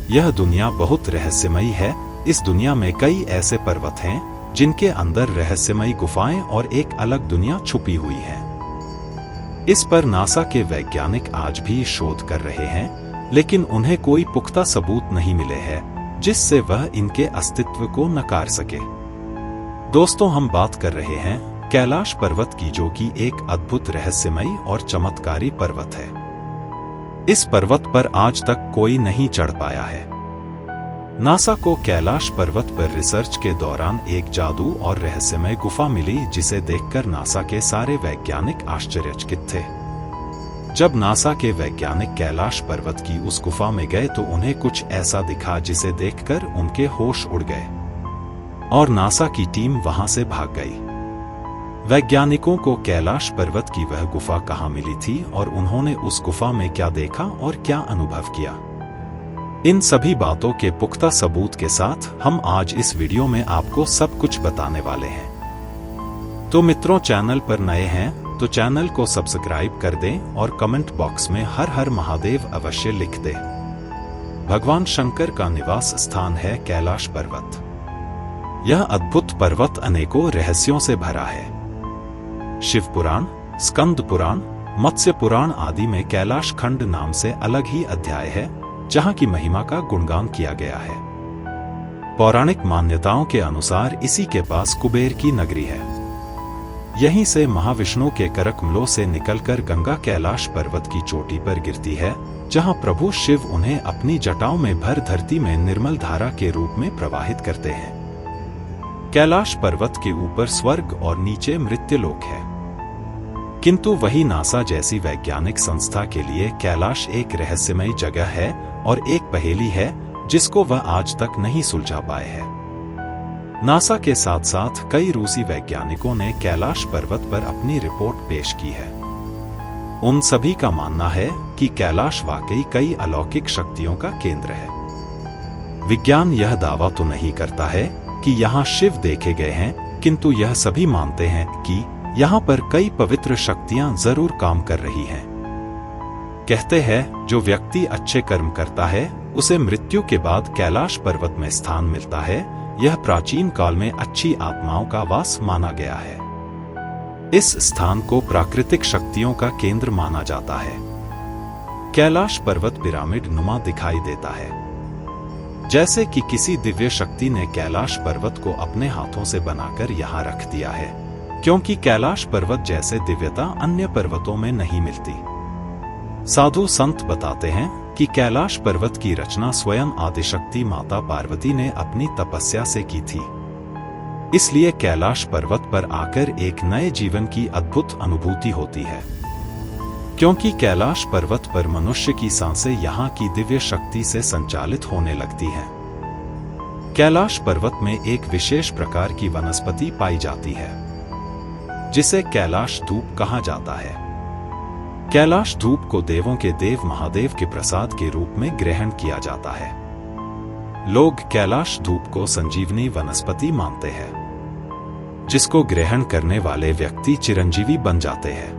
यह दुनिया बहुत रहस्यमयी है। इस दुनिया में कई ऐसे पर्वत हैं जिनके अंदर रहस्यमयी गुफाएं और एक अलग दुनिया छुपी हुई है। इस पर नासा के वैज्ञानिक आज भी शोध कर रहे हैं, लेकिन उन्हें कोई पुख्ता सबूत नहीं मिले हैं जिससे वह इनके अस्तित्व को नकार सके। दोस्तों, हम बात कर रहे हैं कैलाश पर्वत की, जो कि एक अद्भुत रहस्यमयी और चमत्कारी पर्वत है। इस पर्वत पर आज तक कोई नहीं चढ़ पाया है। नासा को कैलाश पर्वत पर रिसर्च के दौरान एक जादू और रहस्यमय गुफा मिली, जिसे देखकर नासा के सारे वैज्ञानिक आश्चर्यचकित थे। जब नासा के वैज्ञानिक कैलाश पर्वत की उस गुफा में गए तो उन्हें कुछ ऐसा दिखा जिसे देखकर उनके होश उड़ गए और नासा की टीम वहां से भाग गई। वैज्ञानिकों को कैलाश पर्वत की वह गुफा कहाँ मिली थी और उन्होंने उस गुफा में क्या देखा और क्या अनुभव किया, इन सभी बातों के पुख्ता सबूत के साथ हम आज इस वीडियो में आपको सब कुछ बताने वाले हैं। तो मित्रों, चैनल पर नए हैं तो चैनल को सब्सक्राइब कर दें और कमेंट बॉक्स में हर हर महादेव अवश्य लिख दें। भगवान शंकर का निवास स्थान है कैलाश पर्वत। यह अद्भुत पर्वत अनेकों रहस्यों से भरा है। शिव पुराण, स्कंद पुराण, मत्स्य पुराण आदि में कैलाश खंड नाम से अलग ही अध्याय है, जहां की महिमा का गुणगान किया गया है। पौराणिक मान्यताओं के अनुसार इसी के पास कुबेर की नगरी है। यहीं से महाविष्णु के करकमलों से निकलकर गंगा कैलाश पर्वत की चोटी पर गिरती है, जहां प्रभु शिव उन्हें अपनी जटाओं में भर धरती में निर्मल धारा के रूप में प्रवाहित करते हैं। कैलाश पर्वत के ऊपर स्वर्ग और नीचे मृत्युलोक है, किंतु वही नासा जैसी वैज्ञानिक संस्था के लिए कैलाश एक रहस्यमयी जगह है और एक पहेली है जिसको वह आज तक नहीं सुलझा पाए हैं। नासा के साथ साथ कई रूसी वैज्ञानिकों ने कैलाश पर्वत पर अपनी रिपोर्ट पेश की है। उन सभी का मानना है कि कैलाश वाकई कई अलौकिक शक्तियों का केंद्र है। विज्ञान यह दावा तो नहीं करता है कि यहाँ शिव देखे गए हैं, किंतु यह सभी मानते हैं कि यहाँ पर कई पवित्र शक्तियां जरूर काम कर रही हैं। कहते हैं जो व्यक्ति अच्छे कर्म करता है उसे मृत्यु के बाद कैलाश पर्वत में स्थान मिलता है। यह प्राचीन काल में अच्छी आत्माओं का वास माना गया है। इस स्थान को प्राकृतिक शक्तियों का केंद्र माना जाता है। कैलाश पर्वत पिरामिड नुमा दिखाई देता है, जैसे कि किसी दिव्य शक्ति ने कैलाश पर्वत को अपने हाथों से बनाकर यहाँ रख दिया है, क्योंकि कैलाश पर्वत जैसे दिव्यता अन्य पर्वतों में नहीं मिलती। साधु संत बताते हैं कि कैलाश पर्वत की रचना स्वयं आदिशक्ति माता पार्वती ने अपनी तपस्या से की थी। इसलिए कैलाश पर्वत पर आकर एक नए जीवन की अद्भुत अनुभूति होती है, क्योंकि कैलाश पर्वत पर मनुष्य की सांसें यहाँ की दिव्य शक्ति से संचालित होने लगती हैं। कैलाश पर्वत में एक विशेष प्रकार की वनस्पति पाई जाती है, जिसे कैलाश धूप कहा जाता है। कैलाश धूप को देवों के देव महादेव के प्रसाद के रूप में ग्रहण किया जाता है। लोग कैलाश धूप को संजीवनी वनस्पति मानते हैं, जिसको ग्रहण करने वाले व्यक्ति चिरंजीवी बन जाते हैं।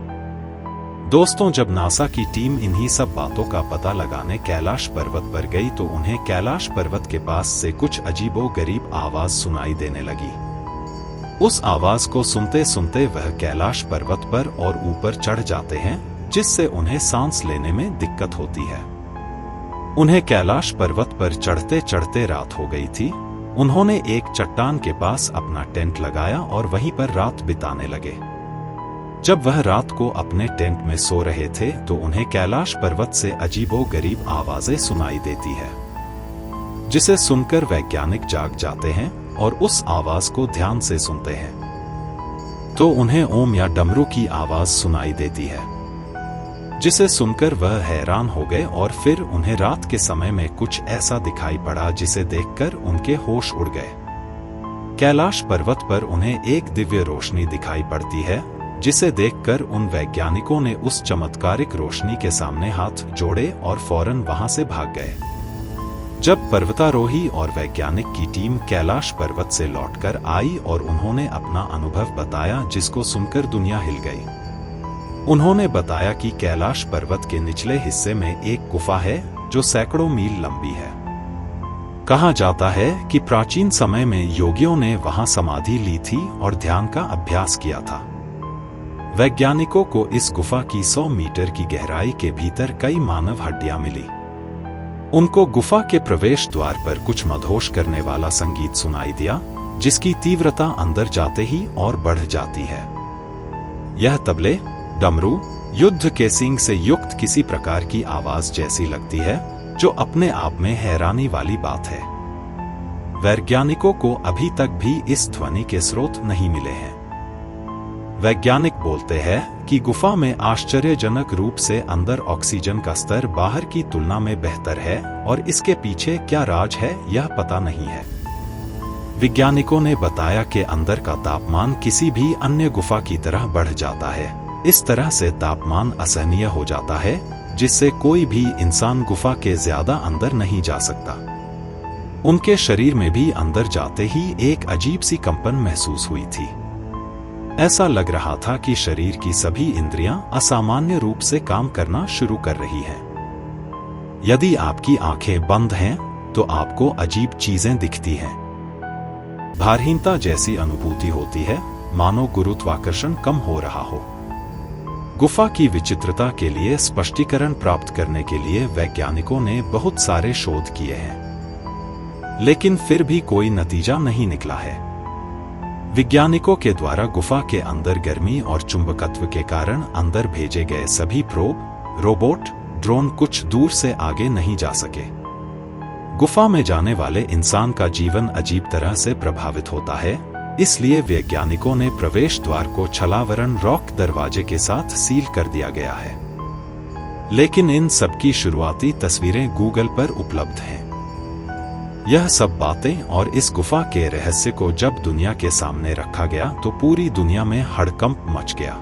दोस्तों, जब नासा की टीम इन्हीं सब बातों का पता लगाने कैलाश पर्वत पर गई तो उन्हें कैलाश पर्वत के पास से कुछ अजीबोगरीब आवाज सुनाई देने लगी। उस आवाज को सुनते सुनते वह कैलाश पर्वत पर और ऊपर चढ़ जाते हैं, जिससे उन्हें सांस लेने में दिक्कत होती है। उन्हें कैलाश पर्वत पर चढ़ते चढ़ते रात हो गई थी। उन्होंने एक चट्टान के पास अपना टेंट लगाया और वहीं पर रात बिताने लगे। जब वह रात को अपने टेंट में सो रहे थे तो उन्हें कैलाश पर्वत से अजीबोगरीब आवाजें सुनाई देती है, जिसे सुनकर वैज्ञानिक जाग जाते हैं और उस आवाज को ध्यान से सुनते हैं तो उन्हें ओम या डमरू की आवाज सुनाई देती है, जिसे सुनकर वह हैरान हो गए और फिर उन्हें रात के समय में कुछ ऐसा दिखाई पड़ा जिसे देखकर उनके होश उड़ गए। कैलाश पर्वत पर उन्हें एक दिव्य रोशनी दिखाई पड़ती है, जिसे देखकर उन वैज्ञानिकों ने उस चमत्कारिक रोशनी के सामने हाथ जोड़े और फौरन वहां से भाग गए। जब पर्वतारोही और वैज्ञानिक की टीम कैलाश पर्वत से लौटकर आई और उन्होंने अपना अनुभव बताया, जिसको सुनकर दुनिया हिल गई। उन्होंने बताया कि कैलाश पर्वत के निचले हिस्से में एक गुफा है जो सैकड़ों मील लंबी है। कहा जाता है कि प्राचीन समय में योगियों ने वहां समाधि ली थी और ध्यान का अभ्यास किया था। वैज्ञानिकों को इस गुफा की 100 मीटर की गहराई के भीतर कई मानव हड्डियां मिली। उनको गुफा के प्रवेश द्वार पर कुछ मदहोश करने वाला संगीत सुनाई दिया, जिसकी तीव्रता अंदर जाते ही और बढ़ जाती है। यह तबले, डमरू, युद्ध के सींग से युक्त किसी प्रकार की आवाज जैसी लगती है, जो अपने आप में हैरानी वाली बात है। वैज्ञानिकों को अभी तक भी इस ध्वनि के स्रोत नहीं मिले हैं। वैज्ञानिक बोलते हैं कि गुफा में आश्चर्यजनक रूप से अंदर ऑक्सीजन का स्तर बाहर की तुलना में बेहतर है और इसके पीछे क्या राज है यह पता नहीं है। वैज्ञानिकों ने बताया कि अंदर का तापमान किसी भी अन्य गुफा की तरह बढ़ जाता है। इस तरह से तापमान असहनीय हो जाता है, जिससे कोई भी इंसान गुफा के ज्यादा अंदर नहीं जा सकता। उनके शरीर में भी अंदर जाते ही एक अजीब सी कंपन महसूस हुई थी। ऐसा लग रहा था कि शरीर की सभी इंद्रियां असामान्य रूप से काम करना शुरू कर रही हैं। यदि आपकी आंखें बंद हैं, तो आपको अजीब चीजें दिखती हैं। भारहीनता जैसी अनुभूति होती है, मानो गुरुत्वाकर्षण कम हो रहा हो। गुफा की विचित्रता के लिए स्पष्टीकरण प्राप्त करने के लिए वैज्ञानिकों ने बहुत सारे शोध किए हैं, लेकिन फिर भी कोई नतीजा नहीं निकला है। वैज्ञानिकों के द्वारा गुफा के अंदर गर्मी और चुंबकत्व के कारण अंदर भेजे गए सभी प्रोब, रोबोट, ड्रोन कुछ दूर से आगे नहीं जा सके। गुफा में जाने वाले इंसान का जीवन अजीब तरह से प्रभावित होता है, इसलिए वैज्ञानिकों ने प्रवेश द्वार को छलावरण रॉक दरवाजे के साथ सील कर दिया गया है। लेकिन इन सब की शुरुआती तस्वीरें गूगल पर उपलब्ध हैं। यह सब बातें और इस गुफा के रहस्य को जब दुनिया के सामने रखा गया तो पूरी दुनिया में हड़कंप मच गया।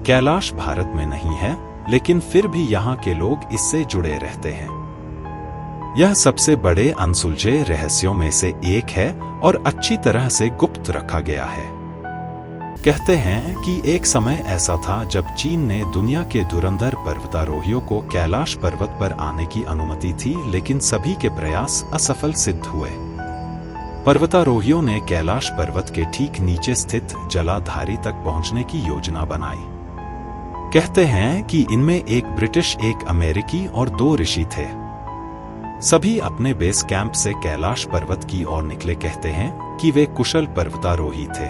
कैलाश भारत में नहीं है, लेकिन फिर भी यहाँ के लोग इससे जुड़े रहते हैं। यह सबसे बड़े अनसुलझे रहस्यों में से एक है और अच्छी तरह से गुप्त रखा गया है। कहते हैं कि एक समय ऐसा था जब चीन ने दुनिया के धुरंधर पर्वतारोहियों को कैलाश पर्वत पर आने की अनुमति थी, लेकिन सभी के प्रयास असफल सिद्ध हुए। पर्वतारोहियों ने कैलाश पर्वत के ठीक नीचे स्थित जलाधारी तक पहुंचने की योजना बनाई। कहते हैं कि इनमें एक ब्रिटिश, एक अमेरिकी और 2 ऋषि थे। सभी अपने बेस कैंप से कैलाश पर्वत की ओर निकले। कहते हैं कि वे कुशल पर्वतारोही थे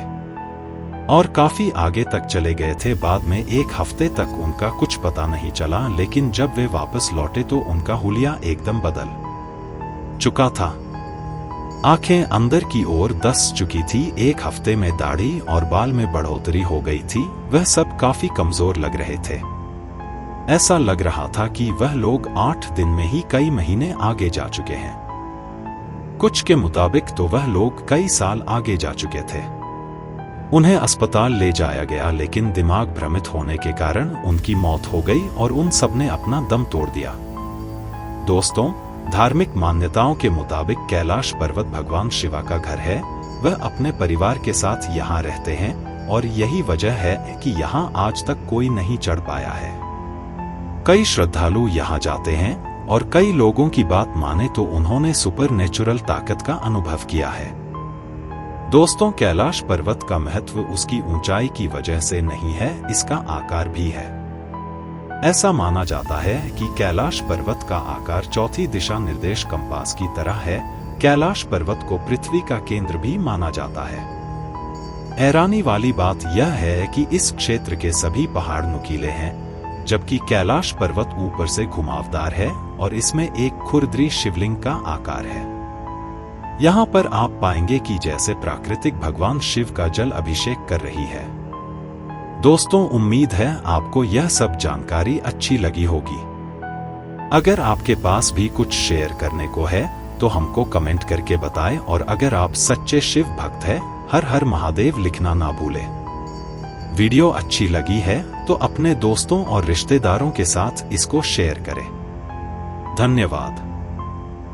और काफी आगे तक चले गए थे। बाद में 1 हफ्ते तक उनका कुछ पता नहीं चला, लेकिन जब वे वापस लौटे तो उनका हुलिया एकदम बदल चुका था। आंखें अंदर की ओर धंस चुकी थी, 1 हफ्ते में दाढ़ी और बाल में बढ़ोतरी हो गई थी। वह सब काफी कमजोर लग रहे थे। ऐसा लग रहा था कि वह लोग 8 दिन में ही कई महीने आगे जा चुके हैं। कुछ के मुताबिक तो वह लोग कई साल आगे जा चुके थे। उन्हें अस्पताल ले जाया गया, लेकिन दिमाग भ्रमित होने के कारण उनकी मौत हो गई और उन सब ने अपना दम तोड़ दिया। दोस्तों, धार्मिक मान्यताओं के मुताबिक कैलाश पर्वत भगवान शिवा का घर है। वह अपने परिवार के साथ यहाँ रहते हैं और यही वजह है कि यहाँ आज तक कोई नहीं चढ़ पाया है। कई श्रद्धालु यहाँ जाते हैं और कई लोगों की बात माने तो उन्होंने सुपरनेचुरल ताकत का अनुभव किया है। दोस्तों, कैलाश पर्वत का महत्व उसकी ऊंचाई की वजह से नहीं है, इसका आकार भी है। ऐसा माना जाता है कि कैलाश पर्वत का आकार चौथी दिशा निर्देश कंपास की तरह है। कैलाश पर्वत को पृथ्वी का केंद्र भी माना जाता है। हैरानी वाली बात यह है कि इस क्षेत्र के सभी पहाड़ नुकीले हैं, जबकि कैलाश पर्वत ऊपर से घुमावदार है और इसमें एक खुरदरी शिवलिंग का आकार है। यहाँ पर आप पाएंगे कि जैसे प्राकृतिक भगवान शिव का जल अभिषेक कर रही है। दोस्तों, उम्मीद है आपको यह सब जानकारी अच्छी लगी होगी। अगर आपके पास भी कुछ शेयर करने को है तो हमको कमेंट करके बताएं, और अगर आप सच्चे शिव भक्त हैं, हर हर महादेव लिखना ना भूलें। वीडियो अच्छी लगी है तो अपने दोस्तों और रिश्तेदारों के साथ इसको शेयर करें। धन्यवाद।